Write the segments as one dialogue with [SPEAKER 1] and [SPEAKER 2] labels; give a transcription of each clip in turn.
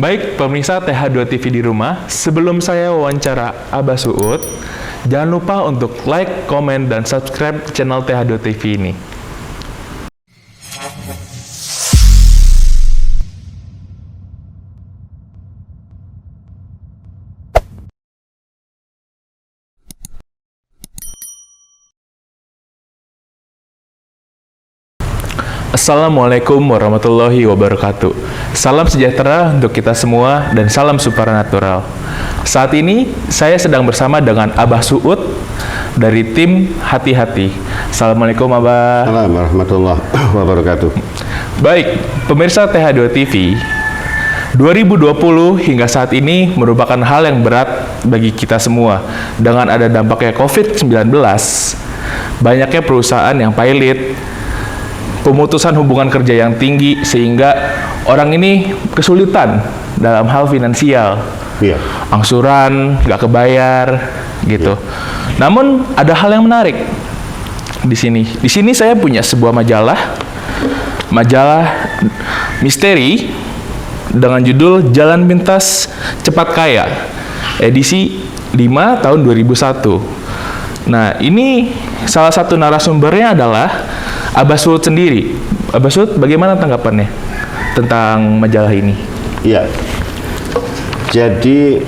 [SPEAKER 1] Baik, pemirsa TH2 TV di rumah, sebelum saya wawancara Abah Suud, jangan lupa untuk like, komen, dan subscribe channel TH2 TV ini. Assalamualaikum warahmatullahi wabarakatuh. Salam sejahtera untuk kita semua dan salam supranatural. Saat ini saya sedang bersama dengan Abah Suud dari tim Hati-Hati. Assalamualaikum Abah.
[SPEAKER 2] Assalamualaikum warahmatullahi wabarakatuh.
[SPEAKER 1] Baik, pemirsa TH2 TV, 2020 hingga saat ini merupakan hal yang berat bagi kita semua. Dengan ada dampaknya COVID-19, banyaknya perusahaan yang pailit, pemutusan hubungan kerja yang tinggi, sehingga orang ini kesulitan dalam hal finansial.
[SPEAKER 2] Iya.
[SPEAKER 1] Angsuran nggak kebayar gitu. Namun ada hal yang menarik di sini. Di sini saya punya sebuah majalah misteri dengan judul Jalan Pintas Cepat Kaya, edisi 5 tahun 2001. Nah, ini salah satu narasumbernya adalah Abah Suud sendiri. Abah Suud, bagaimana tanggapannya tentang majalah ini?
[SPEAKER 2] Iya. Jadi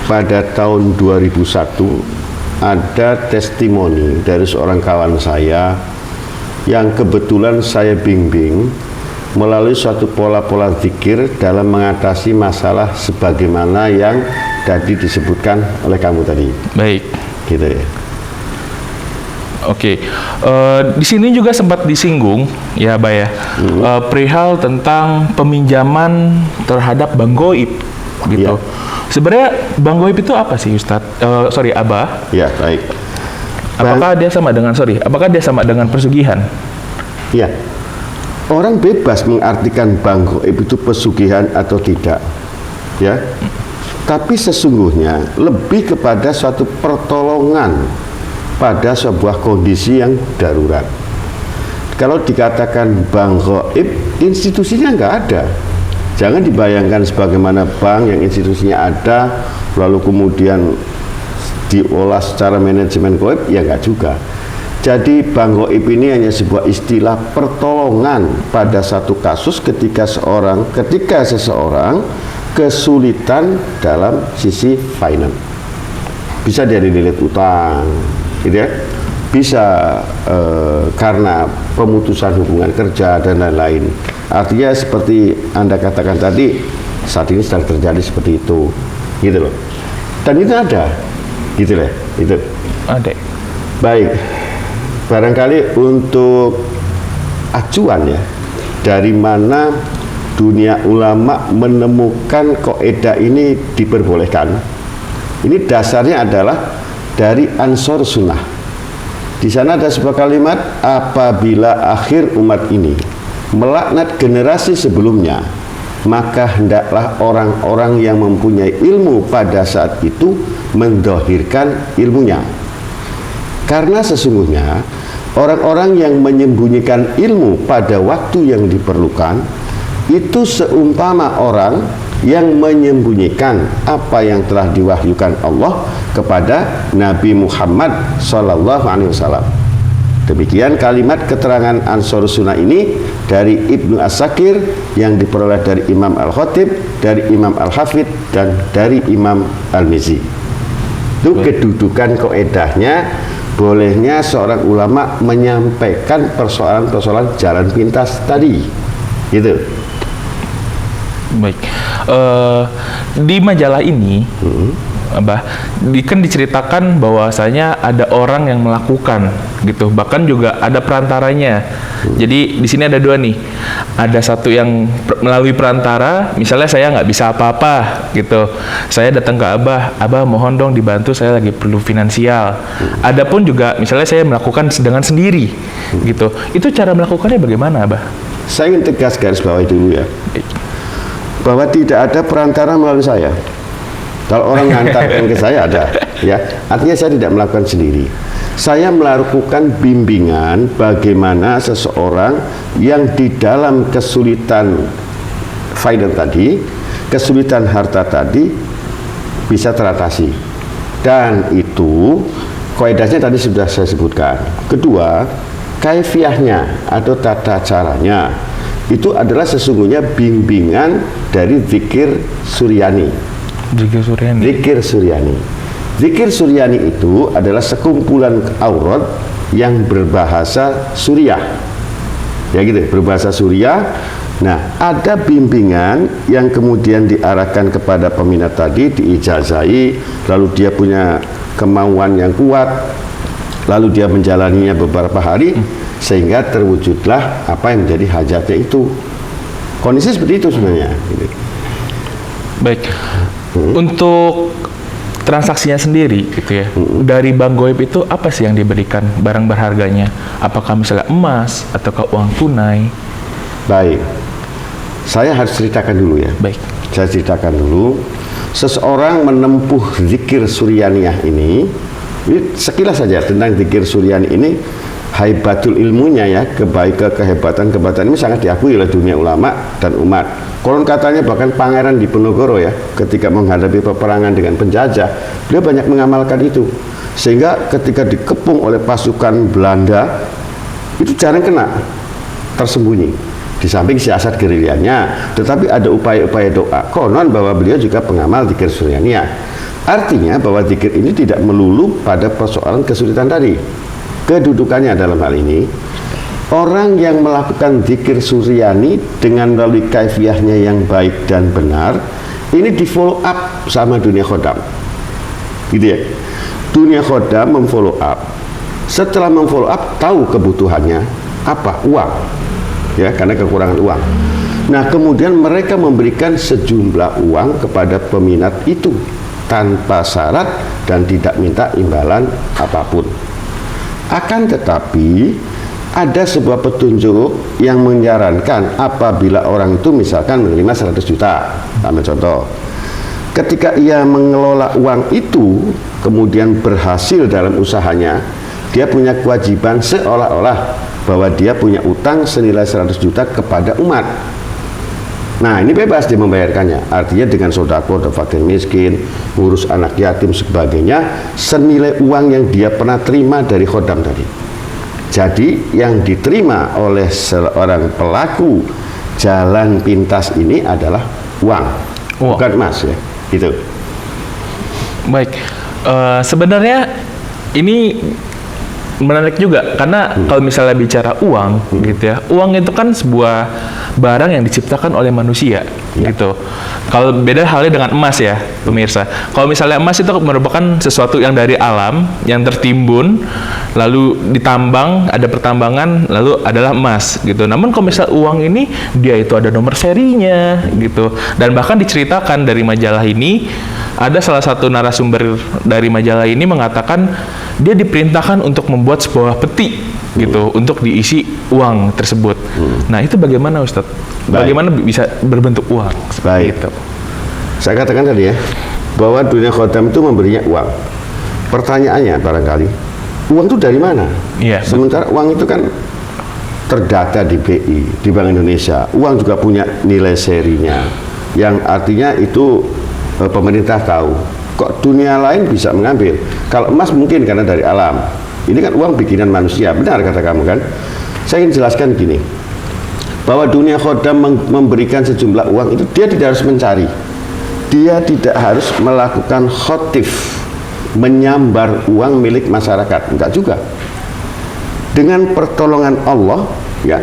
[SPEAKER 2] pada tahun 2001 ada testimoni dari seorang kawan saya yang kebetulan saya bimbing melalui suatu pola-pola zikir dalam mengatasi masalah sebagaimana yang tadi disebutkan oleh kamu tadi.
[SPEAKER 1] Baik.
[SPEAKER 2] Gitu ya.
[SPEAKER 1] Oke, di sini juga sempat disinggung ya, Abah ya, perihal tentang peminjaman terhadap Bang Goib, gitu.
[SPEAKER 2] Ya.
[SPEAKER 1] Sebenarnya Bang Goib itu apa sih, Ustadz? Abah?
[SPEAKER 2] Ya, baik.
[SPEAKER 1] Apakah dia sama dengan pesugihan?
[SPEAKER 2] Ya, orang bebas mengartikan Bang Goib itu pesugihan atau tidak, ya. Tapi sesungguhnya lebih kepada suatu pertolongan pada sebuah kondisi yang darurat. Kalau dikatakan bank gaib, institusinya nggak ada. Jangan dibayangkan sebagaimana bank yang institusinya ada, lalu kemudian diolah secara manajemen gaib, ya nggak juga. Jadi bank gaib ini hanya sebuah istilah pertolongan pada satu kasus ketika seseorang kesulitan dalam sisi finance. Bisa dari dililit utang, gitu ya, bisa karena pemutusan hubungan kerja dan lain-lain. Artinya seperti Anda katakan tadi, saat ini sedang terjadi seperti itu, gitu loh. Dan itu ada, gitu lah, itu.
[SPEAKER 1] Ada.
[SPEAKER 2] Baik, barangkali untuk acuan ya, dari mana dunia ulama menemukan kaidah ini diperbolehkan. Ini dasarnya adalah dari Ansor Sunnah. Di sana ada sebuah kalimat, apabila akhir umat ini melaknat generasi sebelumnya, maka hendaklah orang-orang yang mempunyai ilmu pada saat itu mendohirkan ilmunya. Karena sesungguhnya orang-orang yang menyembunyikan ilmu pada waktu yang diperlukan itu seumpama orang yang menyembunyikan apa yang telah diwahyukan Allah kepada Nabi Muhammad SAW. Demikian kalimat keterangan Ansor Sunnah ini dari Ibnu As-Sakir yang diperoleh dari Imam Al-Khatib, dari Imam Al-Hafidh, dan dari Imam Al-Mizi. Itu kedudukan kaedahnya, bolehnya seorang ulama menyampaikan persoalan-persoalan jalan pintas tadi, gitu.
[SPEAKER 1] Baik, di majalah ini, Abah, kan diceritakan bahwasanya ada orang yang melakukan, gitu. Bahkan juga ada perantaranya. Jadi di sini ada dua nih. Ada satu yang melalui perantara, misalnya saya nggak bisa apa-apa, gitu. Saya datang ke Abah mohon dong dibantu, saya lagi perlu finansial. Adapun juga misalnya saya melakukan dengan sendiri, gitu. Itu cara melakukannya bagaimana, Abah?
[SPEAKER 2] Saya ingin tegas garis bawahi dulu ya, bahwa tidak ada perantara melalui saya. Kalau orang ngantarkan ke saya ada, ya. Artinya saya tidak melakukan sendiri. Saya melakukan bimbingan bagaimana seseorang yang di dalam kesulitan finance tadi kesulitan harta tadi bisa teratasi. Dan itu kaidahnya tadi sudah saya sebutkan. Kedua, kaifiahnya atau tata caranya itu adalah sesungguhnya bimbingan dari zikir suryani.
[SPEAKER 1] Zikir suryani.
[SPEAKER 2] Zikir suryani. Zikir suryani itu adalah sekumpulan aurat yang berbahasa Suriah. Ya gitu, berbahasa Suriah. Nah, ada bimbingan yang kemudian diarahkan kepada peminat tadi, diijazai, lalu dia punya kemauan yang kuat, lalu dia menjalaninya beberapa hari, sehingga terwujudlah apa yang menjadi hajatnya itu. Kondisi seperti itu sebenarnya.
[SPEAKER 1] Baik. Untuk transaksinya sendiri gitu ya, dari bank goib itu apa sih yang diberikan barang berharganya? Apakah misalnya emas ataukah uang tunai?
[SPEAKER 2] Baik, saya harus ceritakan dulu ya.
[SPEAKER 1] Baik.
[SPEAKER 2] Saya ceritakan dulu. Seseorang menempuh zikir suryaniyah ini sekilas saja tentang zikir suryani ini, haibatul ilmunya ya, kehebatan ini sangat diakui oleh dunia ulama dan umat. Konon katanya bahkan Pangeran Diponegoro ya, ketika menghadapi peperangan dengan penjajah, beliau banyak mengamalkan itu. Sehingga ketika dikepung oleh pasukan Belanda, itu jarang kena, tersembunyi. Di samping siasat gerilyanya, tetapi ada upaya-upaya doa. Konon bahwa beliau juga pengamal zikir suryaniyah. Artinya bahwa zikir ini tidak melulu pada persoalan kesulitan tadi. Kedudukannya dalam hal ini, orang yang melakukan zikir suryani dengan melalui kaifiahnya yang baik dan benar, ini di follow up sama dunia khodam. Gitu ya. Dunia khodam memfollow up. Setelah memfollow up, tahu kebutuhannya apa? Uang. Ya, karena kekurangan uang. Nah, kemudian mereka memberikan sejumlah uang kepada peminat itu tanpa syarat dan tidak minta imbalan apapun. Akan tetapi ada sebuah petunjuk yang menyarankan apabila orang itu misalkan menerima 100 juta, ambil contoh. Ketika ia mengelola uang itu kemudian berhasil dalam usahanya, dia punya kewajiban seolah-olah bahwa dia punya utang senilai 100 juta kepada umat. Nah, ini bebas dia membayarkannya. Artinya dengan sodako, fakir miskin, ngurus anak yatim, sebagainya, senilai uang yang dia pernah terima dari khodam tadi. Jadi yang diterima oleh seorang pelaku jalan pintas ini adalah uang, bukan emas ya. Gitu.
[SPEAKER 1] Baik. Sebenarnya ini menarik juga karena kalau misalnya bicara uang gitu ya, uang itu kan sebuah barang yang diciptakan oleh manusia gitu. Kalau beda halnya dengan emas ya pemirsa. Kalau misalnya emas itu merupakan sesuatu yang dari alam, yang tertimbun lalu ditambang, ada pertambangan lalu adalah emas gitu. Namun kalau misalnya uang ini dia itu ada nomor serinya gitu, dan bahkan diceritakan dari majalah ini, ada salah satu narasumber dari majalah ini mengatakan dia diperintahkan untuk membuat sebuah peti gitu untuk diisi uang tersebut. Nah, itu bagaimana Ustadz? Bagaimana bisa berbentuk uang seperti itu?
[SPEAKER 2] Saya katakan tadi ya, bahwa dunia khodam itu memberinya uang. Pertanyaannya barangkali, uang itu dari mana?
[SPEAKER 1] Iya,
[SPEAKER 2] sementara uang itu kan terdata di BI, di Bank Indonesia. Uang juga punya nilai serinya, yang artinya itu pemerintah tahu. Kok dunia lain bisa mengambil? Kalau emas mungkin karena dari alam. Ini kan uang bikinan manusia. Benar kata kamu kan? Saya ingin jelaskan gini, bahwa dunia khodam memberikan sejumlah uang itu dia tidak harus mencari. Dia tidak harus melakukan khotif, menyambar uang milik masyarakat. Enggak juga. Dengan pertolongan Allah, ya,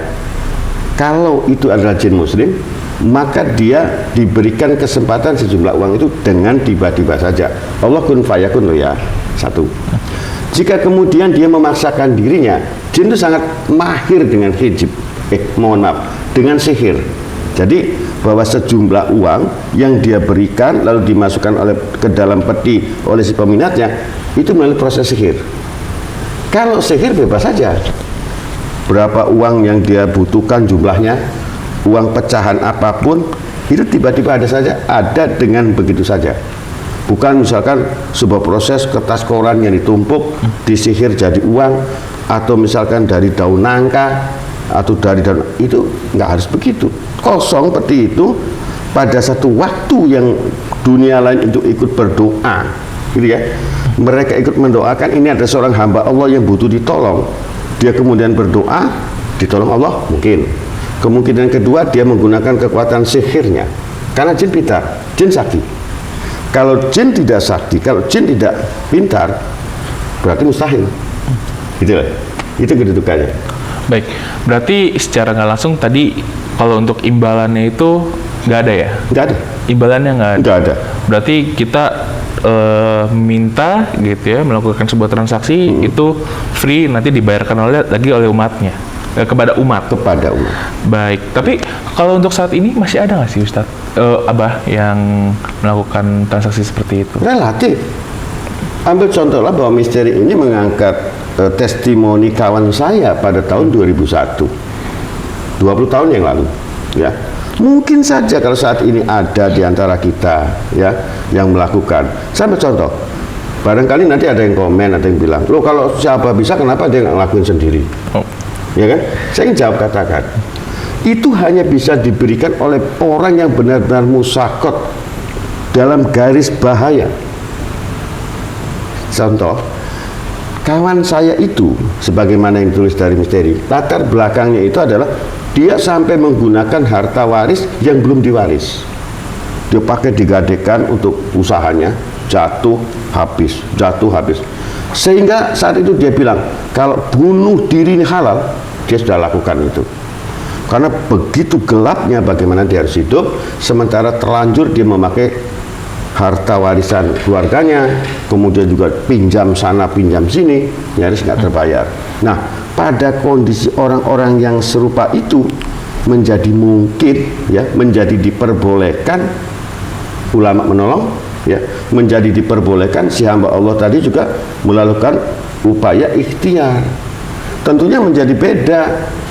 [SPEAKER 2] kalau itu adalah jin muslim, maka dia diberikan kesempatan sejumlah uang itu dengan tiba-tiba saja. Allah kun fayakun loh ya. Satu. Jika kemudian dia memaksakan dirinya, jin itu sangat mahir dengan hijab. Dengan sihir. Jadi bahwa sejumlah uang yang dia berikan lalu dimasukkan ke dalam peti oleh si peminatnya itu melalui proses sihir. Kalau sihir bebas saja. Berapa uang yang dia butuhkan jumlahnya, uang pecahan apapun itu tiba-tiba ada dengan begitu saja. Bukan misalkan sebuah proses kertas koran yang ditumpuk disihir jadi uang, atau misalkan dari daun nangka atau dari daun, itu nggak harus begitu. Kosong peti itu pada satu waktu yang dunia lain itu ikut berdoa, gitu ya. Mereka ikut mendoakan, ini ada seorang hamba Allah yang butuh ditolong. Dia kemudian berdoa, ditolong Allah, mungkin. Kemungkinan kedua, dia menggunakan kekuatan sihirnya. Karena jin pintar, jin sakti. Kalau jin tidak sakti, kalau jin tidak pintar, berarti mustahil. Gitu lah. Itu kedudukannya.
[SPEAKER 1] Baik, berarti secara nggak langsung tadi kalau untuk imbalannya itu nggak ada ya?
[SPEAKER 2] Nggak ada.
[SPEAKER 1] Imbalannya nggak ada.
[SPEAKER 2] Nggak ada.
[SPEAKER 1] Berarti kita minta gitu ya, melakukan sebuah transaksi itu free, nanti dibayarkan oleh umatnya, kepada umat.
[SPEAKER 2] Kepada umat.
[SPEAKER 1] Baik, tapi kalau untuk saat ini masih ada nggak sih Ustadz, Abah yang melakukan transaksi seperti itu?
[SPEAKER 2] Relatif. Ambil contohlah bahwa misteri ini mengangkat testimoni kawan saya pada tahun 2001, 20 tahun yang lalu, ya. Mungkin saja kalau saat ini ada di antara kita, ya, yang melakukan. Saya ambil contoh, barangkali nanti ada yang komen, ada yang bilang, loh kalau siapa bisa, kenapa dia nggak ngelakuin sendiri? Ya kan? Saya ingin jawab, katakan, itu hanya bisa diberikan oleh orang yang benar-benar musakot dalam garis bahaya. Contoh, kawan saya itu, sebagaimana yang ditulis dari misteri, latar belakangnya itu adalah dia sampai menggunakan harta waris yang belum diwaris. Dia pakai digadekan untuk usahanya, jatuh habis, sehingga saat itu dia bilang kalau bunuh diri ini halal, dia sudah lakukan itu. Karena begitu gelapnya bagaimana dia harus hidup, sementara terlanjur dia memakai harta warisan keluarganya, kemudian juga pinjam sana pinjam sini, nyaris nggak terbayar. Nah, pada kondisi orang-orang yang serupa itu menjadi mungkin, ya, menjadi diperbolehkan ulama menolong, ya, menjadi diperbolehkan si hamba Allah tadi juga melakukan upaya ikhtiar. Tentunya menjadi beda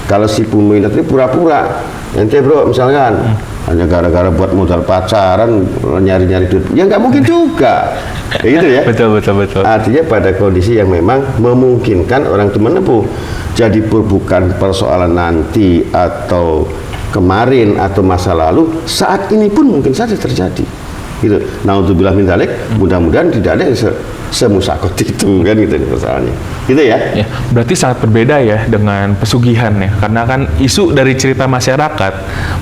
[SPEAKER 2] kalau si peminat ini pura-pura. Ente bro misalkan hanya gara-gara buat modal pacaran nyari-nyari duit, ya nggak mungkin juga. Ya gitu ya.
[SPEAKER 1] Betul.
[SPEAKER 2] Artinya pada kondisi yang memang memungkinkan orang itu menempuh. Jadi bukan persoalan nanti atau kemarin atau masa lalu, saat ini pun mungkin saja terjadi. Gitu. Nah, untuk bilang min dzalik, mudah-mudahan tidak ada yang semusakot itu, kan gitu persoalannya. Gitu ya.
[SPEAKER 1] Ya, berarti sangat berbeda ya dengan pesugihan ya, karena kan isu dari cerita masyarakat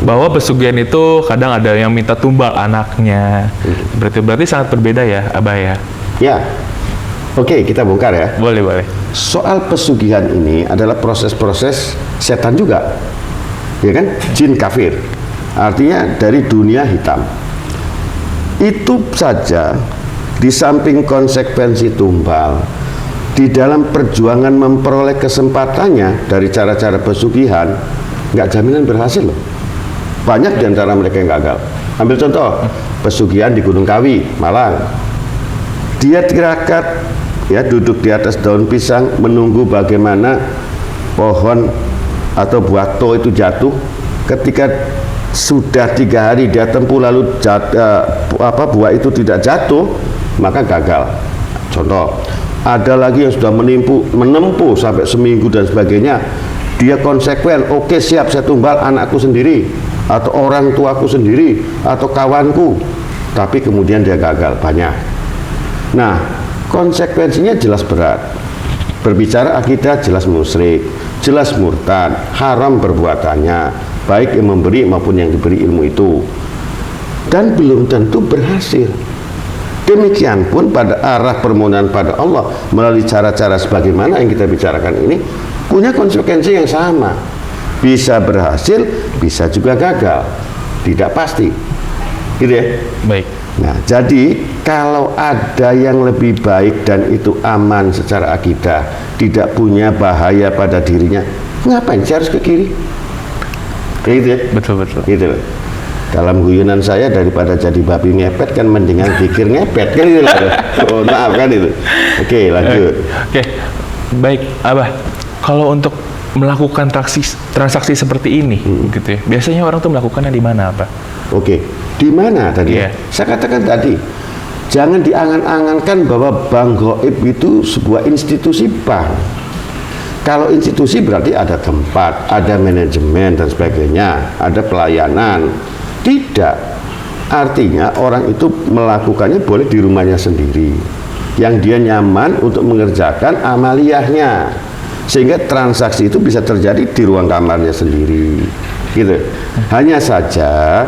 [SPEAKER 1] bahwa pesugihan itu kadang ada yang minta tumbal anaknya. Berarti sangat berbeda ya, Abah ya.
[SPEAKER 2] Ya. Oke, kita bongkar ya.
[SPEAKER 1] Boleh.
[SPEAKER 2] Soal pesugihan ini adalah proses-proses setan juga. Ya kan? Jin kafir. Artinya dari dunia hitam. Itu saja, di samping konsekuensi tumbal, di dalam perjuangan memperoleh kesempatannya dari cara-cara pesugihan, nggak jaminan berhasil loh. Banyak di antara mereka yang gagal. Ambil contoh, pesugihan di Gunung Kawi, Malang. Dia tirakat, ya, duduk di atas daun pisang, menunggu bagaimana pohon atau buah to itu jatuh. Ketika sudah 3 hari dia tempuh lalu buah itu tidak jatuh, maka gagal. Contoh, ada lagi yang sudah menempuh sampai seminggu dan sebagainya, dia konsekuen, oke siap saya tumbal anakku sendiri atau orang tuaku sendiri atau kawanku, tapi kemudian dia gagal banyak. Nah, konsekuensinya jelas berat. Berbicara akidah jelas musyrik, jelas murtad, haram perbuatannya, baik yang memberi maupun yang diberi ilmu itu, dan belum tentu berhasil. Demikian pun pada arah permohonan pada Allah melalui cara-cara sebagaimana yang kita bicarakan ini punya konsekuensi yang sama. Bisa berhasil, bisa juga gagal, tidak pasti. Gitu ya? Baik. Nah, jadi kalau ada yang lebih baik dan itu aman secara akidah, tidak punya bahaya pada dirinya, ngapain sih harus ke kiri? Kayak gitu ya? Betul. Gitu. Dalam guyonan saya, daripada jadi babi ngepet kan mendingan pikir ngepet, kan gitu lah. Oh, maaf kan itu. Oke, lanjut.
[SPEAKER 1] Oke. Baik, Abah. Kalau untuk melakukan transaksi seperti ini, gitu ya, biasanya orang tuh melakukannya di mana, Abah?
[SPEAKER 2] Oke, di mana tadi?
[SPEAKER 1] Yeah.
[SPEAKER 2] Saya katakan tadi, jangan diangan-angankan bahwa bank gaib itu sebuah institusi bank. Kalau institusi berarti ada tempat, ada manajemen dan sebagainya, ada pelayanan. Tidak. Artinya orang itu melakukannya boleh di rumahnya sendiri, yang dia nyaman untuk mengerjakan amaliyahnya, sehingga transaksi itu bisa terjadi di ruang kamarnya sendiri, gitu. Hanya saja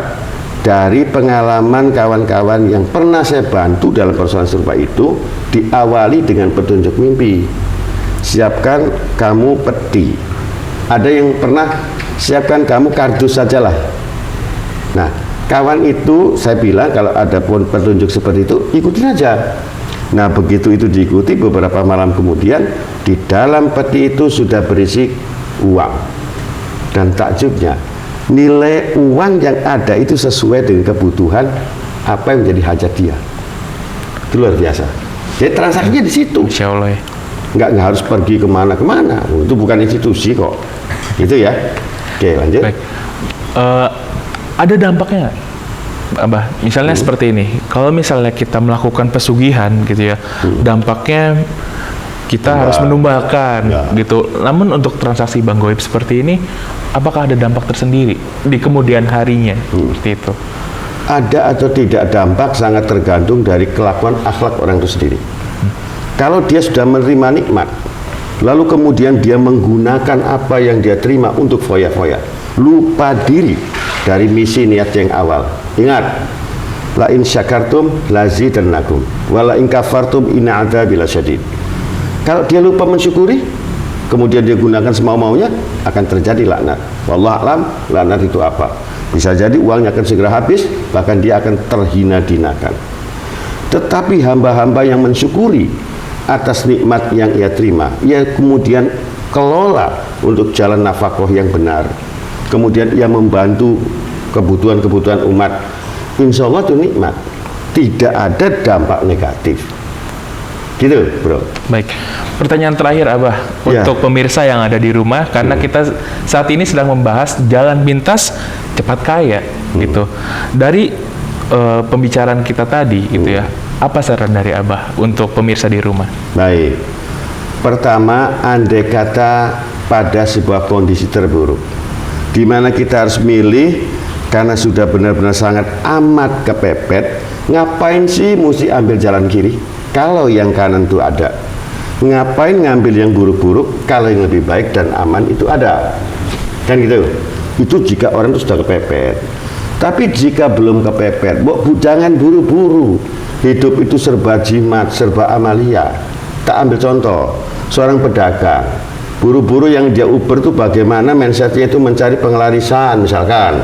[SPEAKER 2] dari pengalaman kawan-kawan yang pernah saya bantu dalam persoalan serupa itu, diawali dengan petunjuk mimpi. Siapkan kamu peti. Ada yang pernah siapkan kamu kardus sajalah. Nah, kawan itu saya bilang kalau ada pun petunjuk seperti itu, ikutin aja. Nah, begitu itu diikuti, beberapa malam kemudian di dalam peti itu sudah berisi uang. Dan takjubnya, nilai uang yang ada itu sesuai dengan kebutuhan apa yang menjadi hajat dia. Itu luar biasa. Jadi transaksinya di situ.
[SPEAKER 1] Insya Allah ya.
[SPEAKER 2] Nggak harus pergi kemana-kemana. Itu bukan institusi kok. Itu ya. Oke, lanjut.
[SPEAKER 1] Baik. Ada dampaknya nggak, Abah? Misalnya seperti ini, kalau misalnya kita melakukan pesugihan gitu ya, dampaknya kita harus menumbalkan gitu. Namun untuk transaksi bank goib seperti ini, apakah ada dampak tersendiri di kemudian harinya? Seperti itu.
[SPEAKER 2] Ada atau tidak dampak sangat tergantung dari kelakuan akhlak orang itu sendiri. Kalau dia sudah menerima nikmat, lalu kemudian dia menggunakan apa yang dia terima untuk foya-foya, lupa diri dari misi niat yang awal. Ingat, la in syakartum lazidannakum wa la in kafartum inna adzabi lasyadid. Kalau dia lupa mensyukuri, kemudian dia gunakan semau-maunya, akan terjadi laknat. Wallahu a'lam, laknat itu apa? Bisa jadi uangnya akan segera habis, bahkan dia akan terhina-dinakan. Tetapi hamba-hamba yang mensyukuri atas nikmat yang ia terima, ia kemudian kelola untuk jalan nafkah yang benar, kemudian ia membantu kebutuhan-kebutuhan umat, insya Allah itu nikmat, tidak ada dampak negatif. Gitu, bro.
[SPEAKER 1] Baik, pertanyaan terakhir Abah untuk pemirsa yang ada di rumah, karena kita saat ini sedang membahas jalan pintas cepat kaya gitu. Dari pembicaraan kita tadi gitu ya, apa saran dari Abah untuk pemirsa di rumah?
[SPEAKER 2] Baik, pertama, andai kata pada sebuah kondisi terburuk, di mana kita harus milih karena sudah benar-benar sangat amat kepepet, ngapain sih mesti ambil jalan kiri kalau yang kanan itu ada? Ngapain ngambil yang buruk-buruk kalau yang lebih baik dan aman itu ada? Kan gitu. Itu jika orang itu sudah kepepet. Tapi jika belum kepepet, jangan buru-buru. Hidup itu serba jimat, serba amalia. Tak ambil contoh, seorang pedagang, buru-buru yang dia uber itu bagaimana mindsetnya itu mencari pengelarisan misalkan.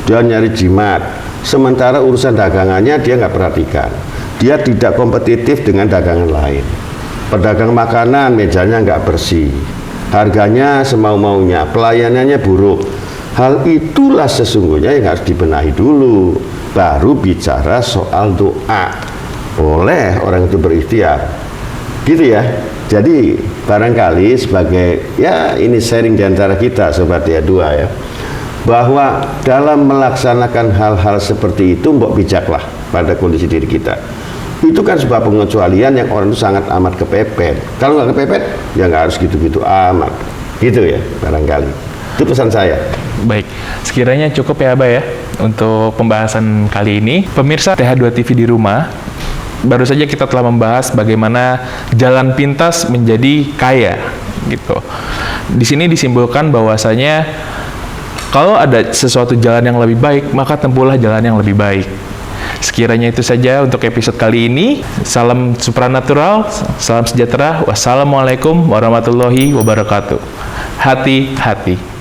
[SPEAKER 2] Dia nyari jimat, sementara urusan dagangannya dia nggak perhatikan. Dia tidak kompetitif dengan dagangan lain. Pedagang makanan, mejanya nggak bersih, harganya semau-maunya, pelayanannya buruk. Hal itulah sesungguhnya yang harus dibenahi dulu, baru bicara soal doa oleh orang itu berikhtiar. Gitu ya. Jadi barangkali sebagai, ya ini sharing diantara kita Sobat Ya Dua ya, bahwa dalam melaksanakan hal-hal seperti itu mbok bijaklah pada kondisi diri kita. Itu kan sebuah pengecualian yang orang itu sangat amat kepepet. Kalau nggak kepepet, ya nggak harus gitu-gitu amat. Gitu ya, barangkali. Itu pesan saya.
[SPEAKER 1] Baik, sekiranya cukup ya Abah ya untuk pembahasan kali ini. Pemirsa TH2 TV di rumah, baru saja kita telah membahas bagaimana jalan pintas menjadi kaya gitu. Di sini disimpulkan bahwasanya kalau ada sesuatu jalan yang lebih baik, maka tempuhlah jalan yang lebih baik. Sekiranya itu saja untuk episode kali ini. Salam supranatural, salam sejahtera. Wassalamualaikum warahmatullahi wabarakatuh. Hati-hati.